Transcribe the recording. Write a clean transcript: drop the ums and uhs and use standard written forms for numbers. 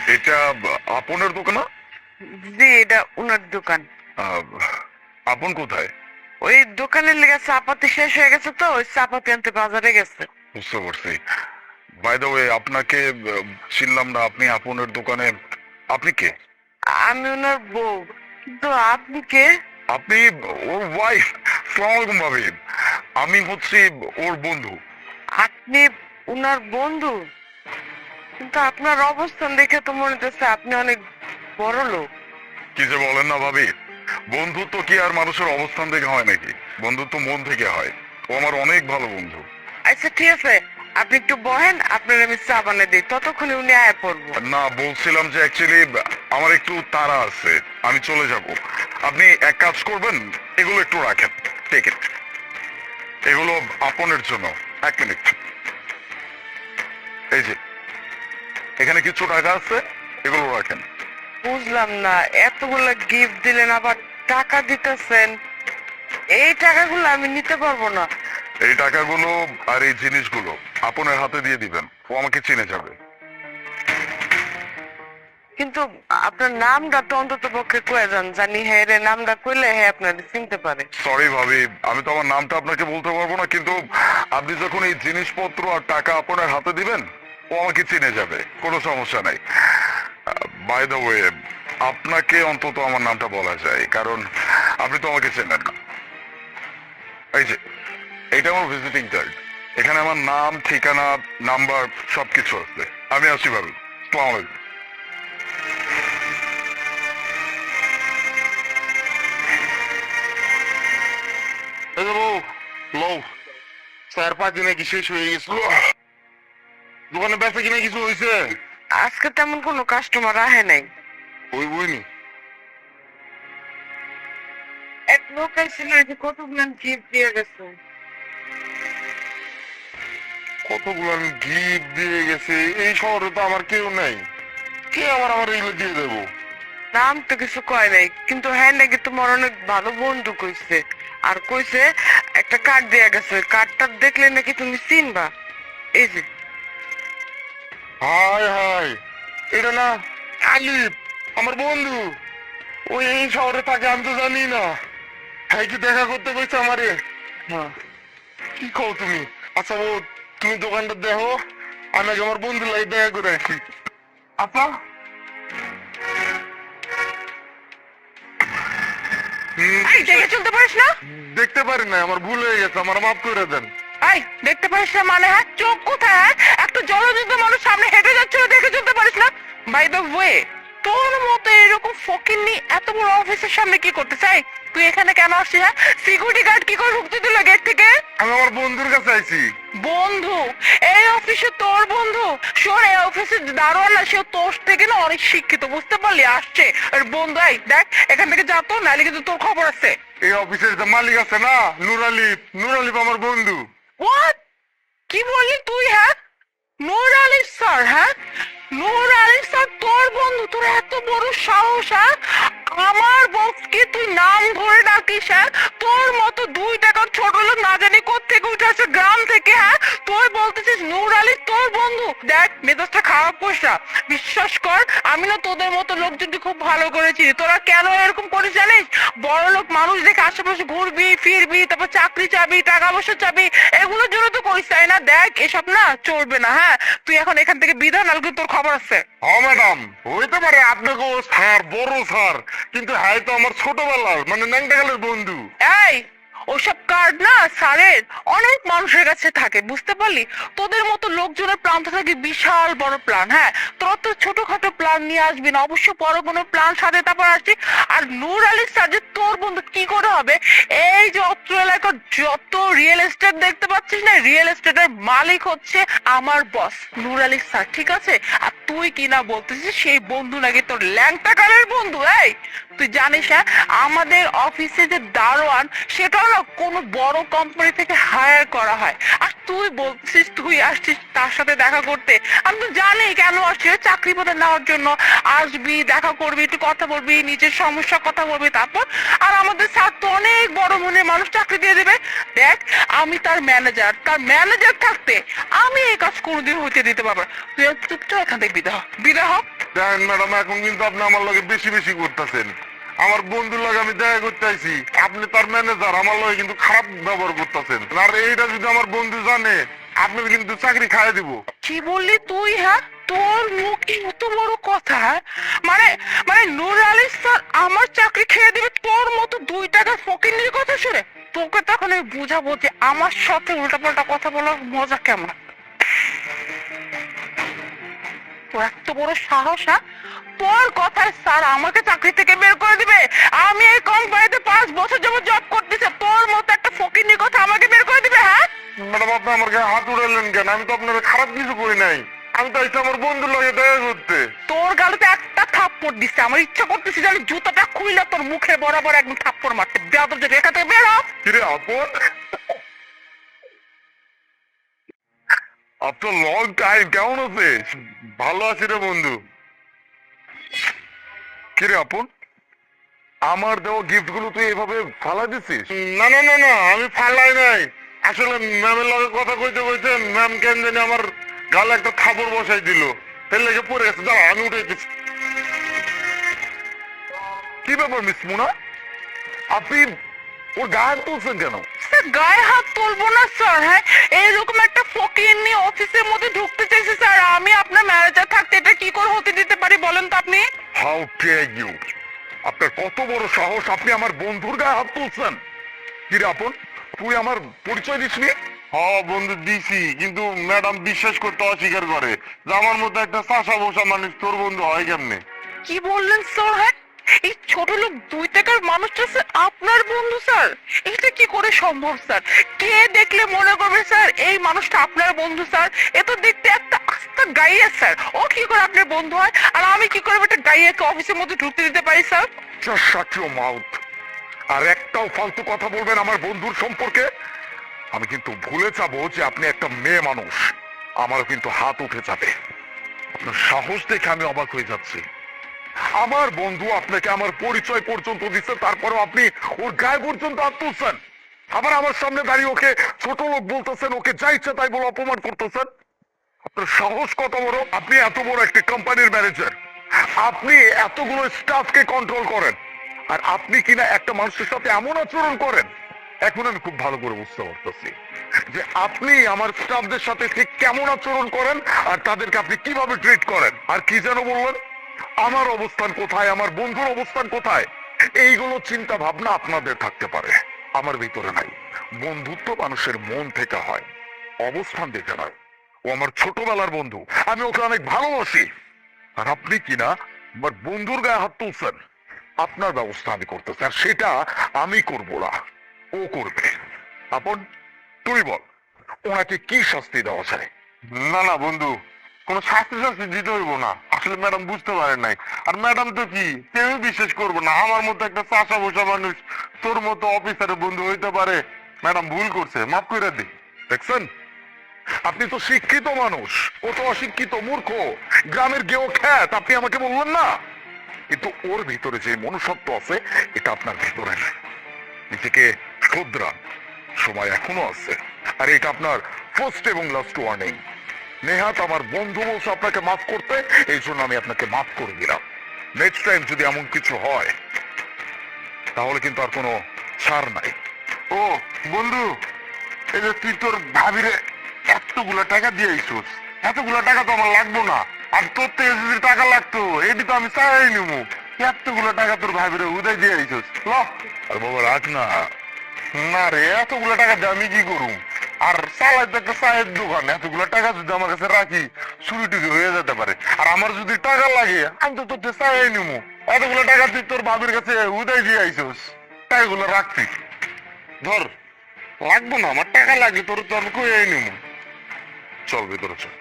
এটা আপনের দোকান না? জি, এটা উনার দোকান। আহ, আপন কোথায়? ওই দোকানের লেগে চাপাতি শেষ হয়ে গেছে তো ওই চাপাতি আনতে বাজারে গেছে। বুঝতে পারছি। বাই দ্য ওয়ে, আপনাকে চিনলাম না। আপনি আপনের দোকানে? আপনি কে? আমি ওনার বউ। কিন্তু আপনি কে? আপনি ওর ওয়াইফ? সালাম আলাইকুম ভাবি। আমি হচ্ছি ওর বন্ধু। আপনি উনার বন্ধু? কিন্তু আপনার অবস্থান দেখে তো মনে হচ্ছে আপনি অনেক বড় লোক। কি যে বলেন না ভাবি, বন্ধুত্ব কি আর মানুষের অবস্থান থেকে হয় নাকি? বন্ধুত্ব মন থেকে হয়। ও আমার অনেক ভালো বন্ধু। আচ্ছা ঠিক আছে, আপনি একটু বহেন, আপনার আমি চা বানিয়ে দিই, ততক্ষণে উনি আয়া পড়বো। না, বলছিলাম যে অ্যাকচুয়ালি আমার একটু তাড়া আছে, আমি চলে যাব। আপনি এক কাজ করবেন, এগুলো একটু রাখেন। Take it. এগুলো আপনের জন্য। এক মিনিট। এই যে, এখানে কিছু টাকা আছে, এগুলো রাখেন। বুঝলাম না, এতগুলো গিফট দিলেন আবার টাকা দিতেছেন। এই টাকাগুলো আমি নিতে পারবো না। এই টাকাগুলো আর এই জিনিসগুলো আপনের হাতে দিয়ে দিবেন, ও আমাকে চিনে যাবে। কিন্তু আপনার নামটা তো অন্তত পক্ষে কয়ে যান, জানি হ্যাঁ রে, নামটা কইলে হ্যাঁ আপনার চিনতে পারে। সরি ভাবি, আমি তো আমার নামটা আপনাকে বলতে পারবো না, কিন্তু আপনি যখন এই জিনিসপত্র আর টাকা আপনার হাতে দিবেন, ও আমাকে চিনে যাবে, কোনো সমস্যা নাই। বাই দ্য ওয়ে, আপনাকে অন্তত আমার নামটা বলা যায়, কারণ আপনি তো আমাকে চেনেন না। এই যে, এইটা আমার ভিজিটিং কার্ড। এখানে আমার নাম, ঠিকানা, নাম্বার সবকিছু আছে। আমি আসি ভাবি। আসসালামু আলাইকুম। এই যে বউ, লও। 4-5 দিনে কি শেষ হয়ে গেছিল? দোকানে বেচা কিনা কিছু হয়েছে? আজকে তেমন কোনো কাস্টমার আহে নাই। ওই বইনি। এক লোক এসেছিল, যে কতগুলো গিফট দিয়ে গেছে। কতগুলো গিফট দিয়ে গেছে? এই শহরে তো আমার কেউ নাই। কে আমার এগুলো দিয়ে দেবো? নাম তো কিছু কয় নাই, কিন্তু হ্যাঁ নাকি তোমার অনেক ভালো বন্ধু কইছে। আর কইছে একটা কার্ড দিয়ে গেছে, কার্ডটা দেখলে নাকি তুমি চিনবা। এই যে। হাই হাই, এটা না আলিফ, আমার বন্ধু। ওই এই শহরে থাকে, আমি তো জানি না। হ্যাঁ, কি দেখা করতে কইছে আমারে? হ্যাঁ। কি কও তুমি? আচ্ছা বউ, তুমি দোকানটা দেখো, আমি আগে আমার বন্ধুর লাগে দেখা করে আসি। আচ্ছা। এই দেখে চলতে পারিস না? দেখতে পারি না, আমার ভুল হয়ে গেছে, আমার মাফ করে দেন। এই দেখতে পারিস না মানে? হ্যাঁ, চোখ কোথায়? হ্যাঁ, একটা জলযুদ্ধ মানুষ সামনে হেঁটে যাচ্ছিল, দেখে চলতে পারিস না? বাই দ্য ওয়ে, তোর মতো এরকম ফকিন্নি এত বড় অফিসের সামনে কি করতে চাই? তুই এখানে কেন আসছিস? হ্যাঁ, সিকিউরিটি গার্ড কি করে ঢুকতে দিল গেট থেকে? আমি আমার বন্ধুর কাছে আইছি। বন্ধু? এই অফিসে তোর বন্ধু? শোন, এই অফিসে দারোয়ান না, সে তোর থেকে না অনেক শিক্ষিত, বুঝতে পারলি? আসছে আর বন্ধু। এই দেখ, এখান থেকে যা তো, নাহলে কিন্তু তোর খবর আছে। এই অফিসের যে মালিক আছে না, নুর আলিফ, নুর আলিফ আমার বন্ধু। হোয়াট? কি বললি তুই? হ্যাঁ, নূর আলী স্যার? হ্যাঁ, নূর আলী স্যার তোর বন্ধু? তোর এত বড় সাহস! হ্যাঁ, আমার বসকে তুই নাম ধরে ডাকিস? হ্যাঁ, তোর মতো 2 টাকার ছোট লোক না জানি কোত্থেকে উঠে আসে গ্রাম থেকে। হ্যাঁ, তুই বলতেছিস নূর আলী তোর বন্ধু? দেখ, মেজাজটা খারাপ করিস না। বিশ্বাস কর, আমি না তোদের মতো লোকজনকে খুব ভালো করে চিনি। তোরা কেন এরকম করিস জানিস? বড় লোক মানুষ দেখে আশেপাশে ঘুরবি ফিরবি, তারপর চাকরি চাবি, টাকা পয়সা চাবি, এগুলোর জন্য তো করিস, তাই না? দেখ, এসব না চলবে না। হ্যাঁ, তুই এখন এখান থেকে বিদায়, নাহলে কিন্তু তোর খবর আছে। হ্যাঁ ম্যাডাম, হইতে পারে আপনাকে স্যার, বড় স্যার, কিন্তু হ্যাঁ তো আমার ছোটবেলার মানে ন্যাংটাকালের বন্ধু। এই, ওসব কার্ড না স্যারের অনেক মানুষের কাছে থাকে, বুঝতে পারলি? তোদের মতো লোকজনের প্ল্যান থাকে বিশাল বড় প্ল্যান। হ্যাঁ, তোরা তো ছোটখাটো প্ল্যান নিয়ে আসবি না, অবশ্য বড় কোনো প্ল্যান সাথে তারপর আসছি। আর নূর আলী স্যার যে তোর বন্ধু কি করে হবে? এই যে অত্র এলাকার যত রিয়েল এস্টেট দেখতে পাচ্ছিস না, রিয়েল এস্টেটের মালিক হচ্ছে আমার বস নূর আলী স্যার, ঠিক আছে? আর তুই কি না বলতেছিস সেই বন্ধু নাকি তোর ল্যাংটা কালের বন্ধু? এই, তুই জানিস হ্যাঁ, আমাদের অফিসে যে দারোয়ান, সেটাও না কোনো বড় কোম্পানি থেকে হায়ার করা হয়। আর তুই বলছিস তুই আসছিস তার সাথে দেখা করতে? আমি তো জানি কেন আসছিস, চাকরি পদে নেওয়ার জন্য আসবি, দেখা করবি, একটু কথা বলবি, নিজের সমস্যা কথা বলবি, তারপর। আর আমাদের স্যার তো অনেক বড় মনের মানুষ, চাকরি দিয়ে দেবে। দেখ, আমি তার ম্যানেজার, তার ম্যানেজার থাকতে আমি এই কাজ কোনোদিন হইতে দিতে পারবো না। তুই চুপচাপ এখান থেকে বিদা হ, বিদা হ। দেখেন ম্যাডাম, এখন কিন্তু আপনি আমার লগে বেশি বেশি করতেছেন। আমার বন্ধুর লগে আমি দেখা করতে আইছি, আপনি তার ম্যানেজার, আমার লগে কিন্তু খারাপ ব্যবহার করতেছেন। আর এইটা যদি আমার বন্ধু জানে, আপনার কিন্তু চাকরি খাইয়ে দিব। কি বললি তুই? হ্যাঁ, তোর মুখ এত বড় কথা? হ্যাঁ? মানে মানে নূর আলী স্যার আমার চাকরি খেয়ে দিবে তোর মতো 2 টাকা ফকিন্নির কথা শুনে? তোকে তখন আমি বুঝাবো যে আমার সাথে উল্টাপাল্টা কথা বলার মজা কেমন। তোর এত বড় সাহস? হ্যাঁ, তোর কথায় স্যার আমাকে চাকরি থেকে বের করে দিবে? আমি এই কোম্পানিতে 5 বছর যাবত জব করতেছি, তোর মতো একটা ফকিন্নির কথা আমাকে বের করে দিবে? হ্যাঁ ম্যাডাম, আপনি আমার গায়ে হাত উড়ালেন কেন? আমি তো আপনার খারাপ কিছু করি নাই। আমি তো আইছি আমার বন্ধুর লগে দেখা করতে। তোর গালতে একটা থাপ্পড় দিচ্ছে, আমার ইচ্ছা করতেছে যে আমি জুতাটা খুইলা তোর মুখে বরাবর একদম থাপ্পড় মারতে। বেয়াদব যে রেখা থেকে বের হ। কিরে আপন, আফটার লং টাইম কেমন আছিস? ভালো আছি রে বন্ধু। কিরে আপন, আমার দেওয়া গিফট গুলো তুই এভাবে ফালা দিছিস? না না না না, আমি ফালাই নাই। আসলে ম্যামের লগে কথা কইতে কইতে ম্যাম কেন জানি আমার গালে একটা থাপড় বসাই দিল, এর লেগে পড়ে গেছে। দাঁড়া, আমি উঠে দিচ্ছি। কি ব্যাপার মিস মুনা, আপনি ওর গায়ে তুলছেন কেন? স্যার গায়ে হাত তুলবো না স্যার। হ্যাঁ, এইরকম একটা ফকিন্নি অফিসের মধ্যে ঢুকতে চাইছে স্যার। আমি আপনার ম্যানেজার থাকতে এটা কি করে হতে দিতে পারি বলেন তো আপনি? হাউ ডেয়ার ইউ, আপনার কত বড় সাহস, আপনি আমার বন্ধুর গায়ে হাত তুলছেন? কিরে আপন, তুই আমার পরিচয় দিসনি? হ্যাঁ বন্ধু দিছি, কিন্তু ম্যাডাম বিশ্বাস করতে অস্বীকার করে যে আমার মধ্যে একটা চাষা বসা মানুষ তোর বন্ধু হয় কেমনে। কি বললেন স্যার? হ্যাঁ, এই ছোট লোক 2 টাকার মানুষটা স্যার আপনার বন্ধু স্যার? এটা কি করে সম্ভব স্যার? কে দেখলে মনে করবে স্যার এই মানুষটা আপনার বন্ধু স্যার? এ তো দেখতে একটা আস্তা গাইয়া স্যার। ও কি করে আপনার বন্ধু হয়? আর আমি কি করে একটা গাইয়াকে অফিসের মধ্যে ঢুকতে দিতে পারি sir? Just shut your mouth. আর একটাও ফালতু কথা বলবেন আমার বন্ধুর সম্পর্কে। আমি কিন্তু ভুলে যাবো যে আপনি একটা মেয়ে মানুষ, আমারও কিন্তু হাত উঠে যাবে। আপনার সাহস দেখে আমি অবাক হয়ে যাচ্ছি। আমার বন্ধু আপনাকে আমার পরিচয় পর্যন্ত দিচ্ছে, তারপরেও আপনি ওর গায়ে পর্যন্ত হাত তুলছেন। আবার আমার সামনে দাঁড়িয়ে ওকে ছোট লোক বলতেছেন, ওকে যা ইচ্ছা তাই বলে অপমান করতেছেন। আপনার সাহস কত বড়? আপনি এত বড় একটা কোম্পানির ম্যানেজার, আপনি এতগুলো স্টাফকে কন্ট্রোল করেন, আর আপনি কিনা একটা মানুষের সাথে এমন আচরণ করেন। এখন আমি খুব ভালো করে বুঝতে পারতেছি যে আপনি আমার স্টাফদের সাথে ঠিক কেমন আচরণ করেন, আর তাদেরকে আপনি কিভাবে ট্রিট করেন। আর কি যেন বললেন, আমার অবস্থান কোথায়, আমার বন্ধুর অবস্থান কোথায়, এইগুলো চিন্তা ভাবনা আপনাদের থাকতে পারে, আমার ভিতরে নাই। বন্ধুত্ব মানুষের মন থেকে হয়, অবস্থান দেখে নয়। ও আমার ছোটবেলার বন্ধু, আমি ওকে অনেক ভালোবাসি। আর আপনি কিনা আমার বন্ধুর গায়ে হাত তুলছেন। আপনার ব্যবস্থা আমি করতেছি, আর সেটা আমি করব না, ও করবে। আপন তুই বল, ওনাকে কি শাস্তি দেওয়া যায়? না না বন্ধু, কোন শাস্তি শাস্তি দিতে হইব না। আসলে ম্যাডাম বুঝতে পারেন নাই। আর ম্যাডাম তো কি, কেউ বিশ্বাস করবো না আমার মতো একটা চাষা বসা মানুষ তোর মতো অফিসারের বন্ধু হইতে পারে। ম্যাডাম ভুল করছে, মাফ করে দি। দেখছেন, আপনি তো শিক্ষিত মানুষ, ও তো অশিক্ষিত মূর্খ, গ্রামের গেও খ্যাত, আপনি আমাকে বললেন না। কিন্তু ওর ভিতরে যে মনুষ্যত্ব আছে, এটা আপনার ভিতরে নেই। নিজেকে শুধরান, সময় এখনো আছে। আর এটা আপনার ফার্স্ট এবং লাস্ট ওয়ার্নিং। নেহাত আমার বন্ধু বলছে আপনাকে মাফ করতে, এই জন্য আমি আপনাকে মাফ করে দিলাম। নেক্সট টাইম যদি এমন কিছু হয়, তাহলে কিন্তু আর কোনো ছাড় নাই। ও বন্ধু, এই যে তুই তোর ভাবিরে এতগুলো টাকা দিয়ে আইসুস, এতগুলো টাকা তো আমার লাগবো না। আর তোর থেকে যদি টাকা লাগতো, এটি তো আমি চাই নিবো। এতগুলো টাকা তোর ভাবিরে উদয় দিয়ে আইসুস। ল, আর বাবা রাখ না। না রে, এতগুলো টাকা দিয়ে আমি কি করুম? আর চালাই তো একটা চায়ের দোকান, এতগুলো টাকা যদি আমার কাছে রাখি, চুরি টুরি হয়ে যেতে পারে। আর আমার যদি টাকা লাগে, আমি তো তোর চাই নিবো। এতগুলো টাকা তুই তোর ভাবির কাছে উদয় দিয়ে আইসুস, টাকাগুলো রাখবি। ধর, লাগবো না, আমার টাকা লাগে, তোর তো আমি কই নিবো। চল ভিতরে চল।